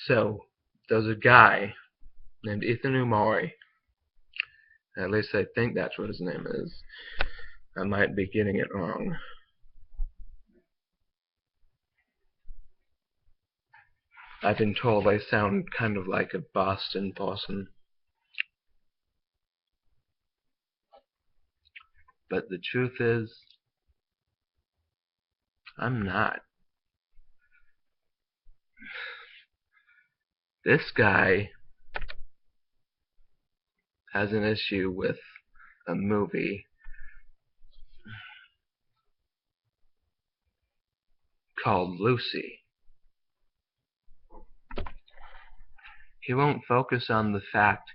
So, there's a guy named Ethan Oomaarii. At least I think that's what his name is. I might be getting it wrong. I've been told I sound kind of like a Boston person. But the truth is, I'm not. This guy has an issue with a movie called Lucy. He won't focus on the fact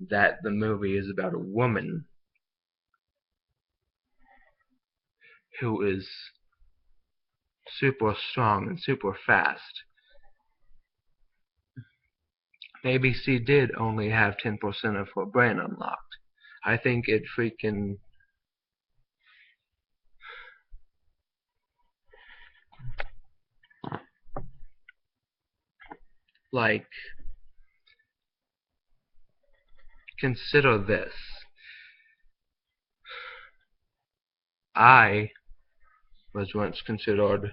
that the movie is about a woman who is super strong and super fast. Maybe she did only have 10% of her brain unlocked. I think it freaking like, consider this. I was once considered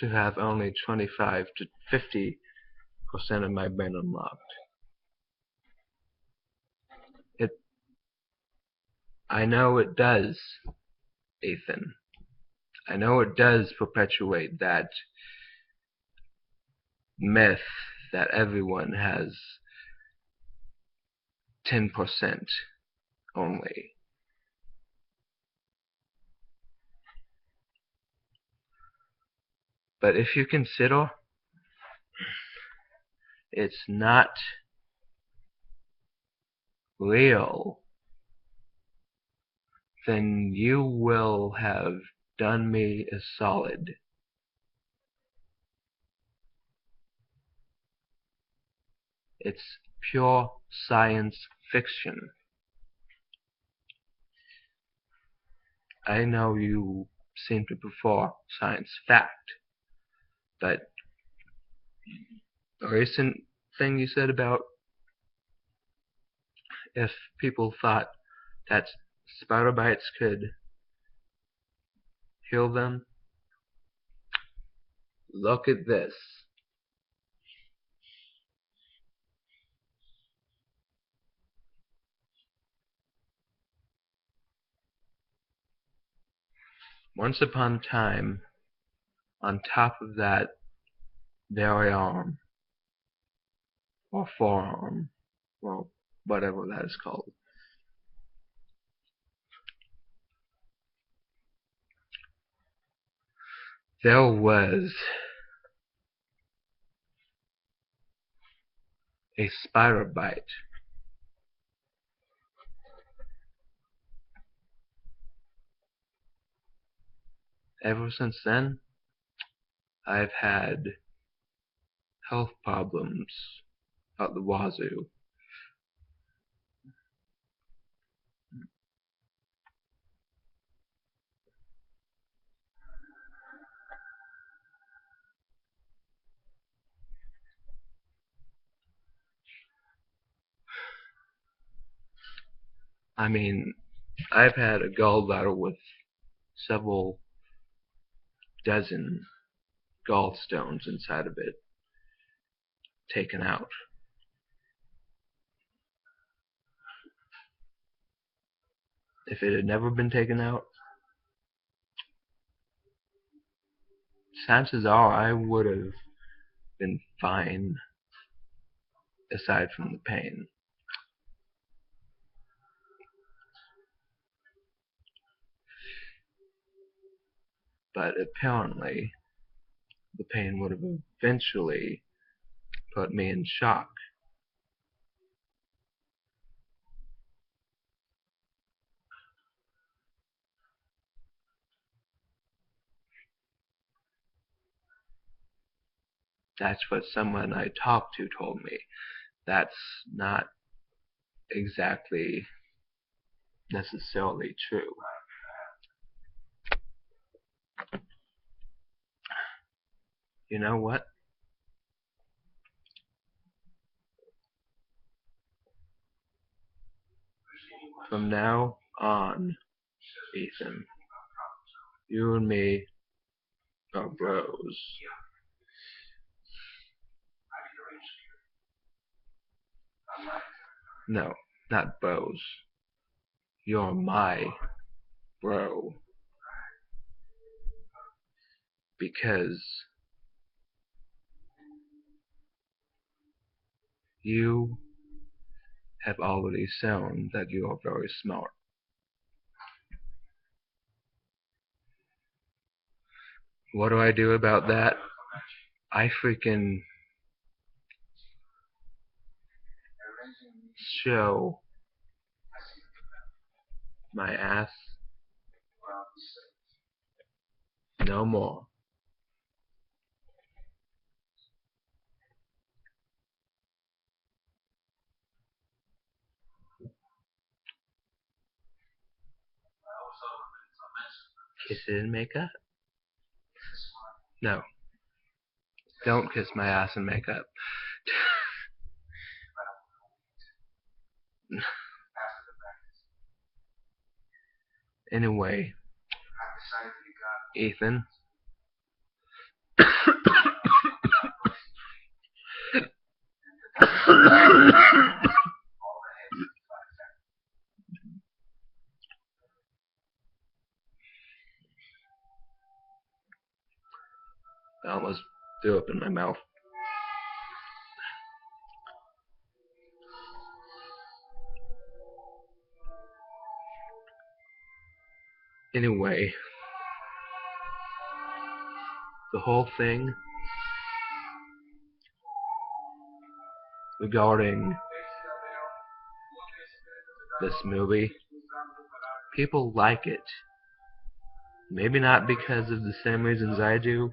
to have only 25 to 50% of my brain unlocked. I know it does, Ethan. I know it does perpetuate that myth that everyone has 10% only. But if you consider, it's not real, then you will have done me a solid. It's pure science fiction. I know you seem to prefer science fact, but a recent thing you said about if people thought that spider bites could heal them, look at this. Once upon a time, on top of that very arm, or forearm, well, whatever that is called, there was a spider bite. Ever since then, I've had health problems out the wazoo. I mean, I've had a gallbladder with several dozen gallstones inside of it taken out. If it had never been taken out, chances are I would have been fine, aside from the pain. But apparently, the pain would have eventually put me in shock. That's what someone I talked to told me. That's not exactly necessarily true. You know what? From now on, Ethan, you and me are bros. No, not bros. You're my bro. Because you have already shown that you are very smart. What do I do about that? I freaking show my ass no more. Kiss it and makeup? No. Don't kiss my ass and makeup. Anyway, Ethan. I almost threw up in my mouth. Anyway, the whole thing regarding this movie, people like it. Maybe not because of the same reasons I do,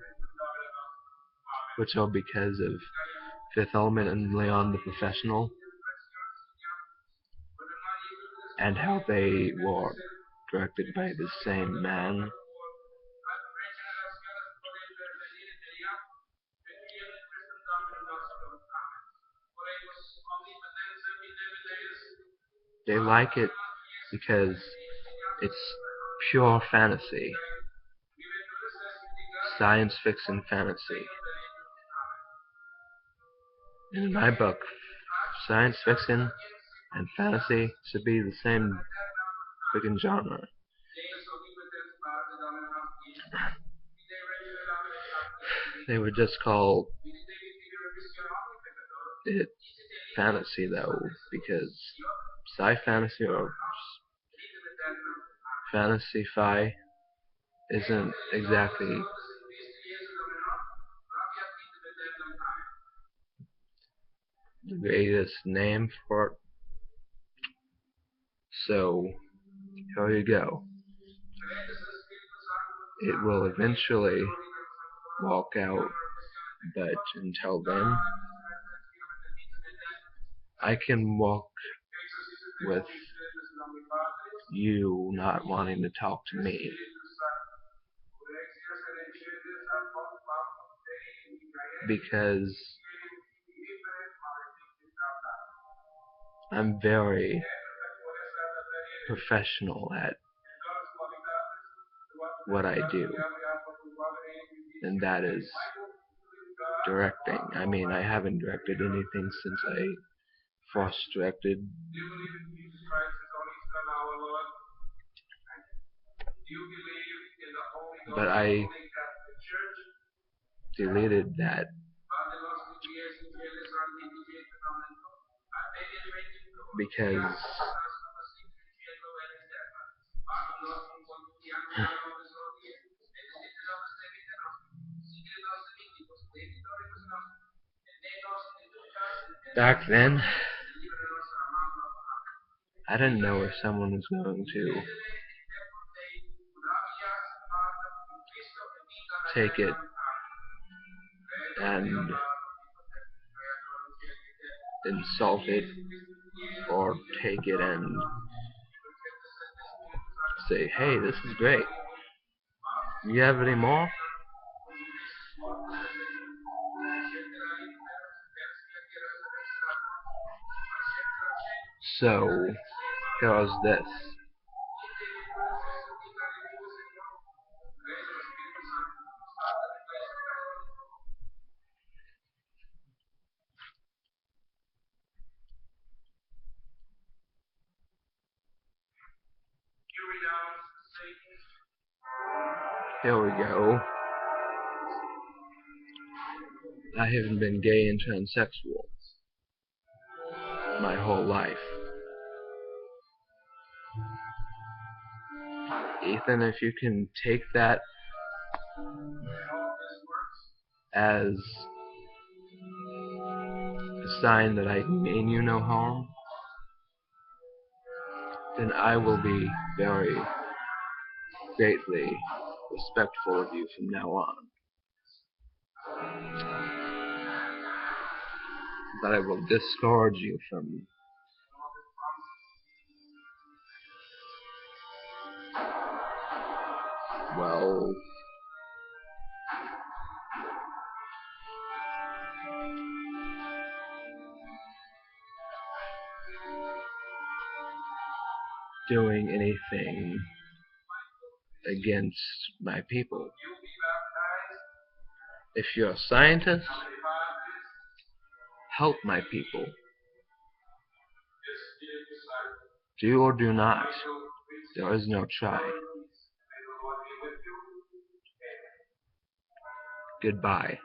which are because of Fifth Element and Leon the Professional, and how they were directed by the same man. They like it because it's pure fantasy. Science fiction fantasy. In my book, science fiction and fantasy should be the same freaking genre. They would just call it fantasy though, because sci-fantasy or fantasy-fi isn't exactly the greatest name for it. So, here you go. It will eventually walk out, but until then, I can walk with you not wanting to talk to me. Because I'm very professional at what I do, and that is directing. I mean, I haven't directed anything since I first directed, but I deleted that because back then I didn't know if someone was going to take it and insult it, or take it and say, hey, this is great. You have any more? So, here is this. Here we go. I haven't been gay and transsexual my whole life. Ethan, if you can take that as a sign that I mean you no harm, then I will be very greatly respectful of you from now on. That I will discourage you from well, doing anything against my people. If you're a scientist, help my people. Do or do not. There is no try. Goodbye.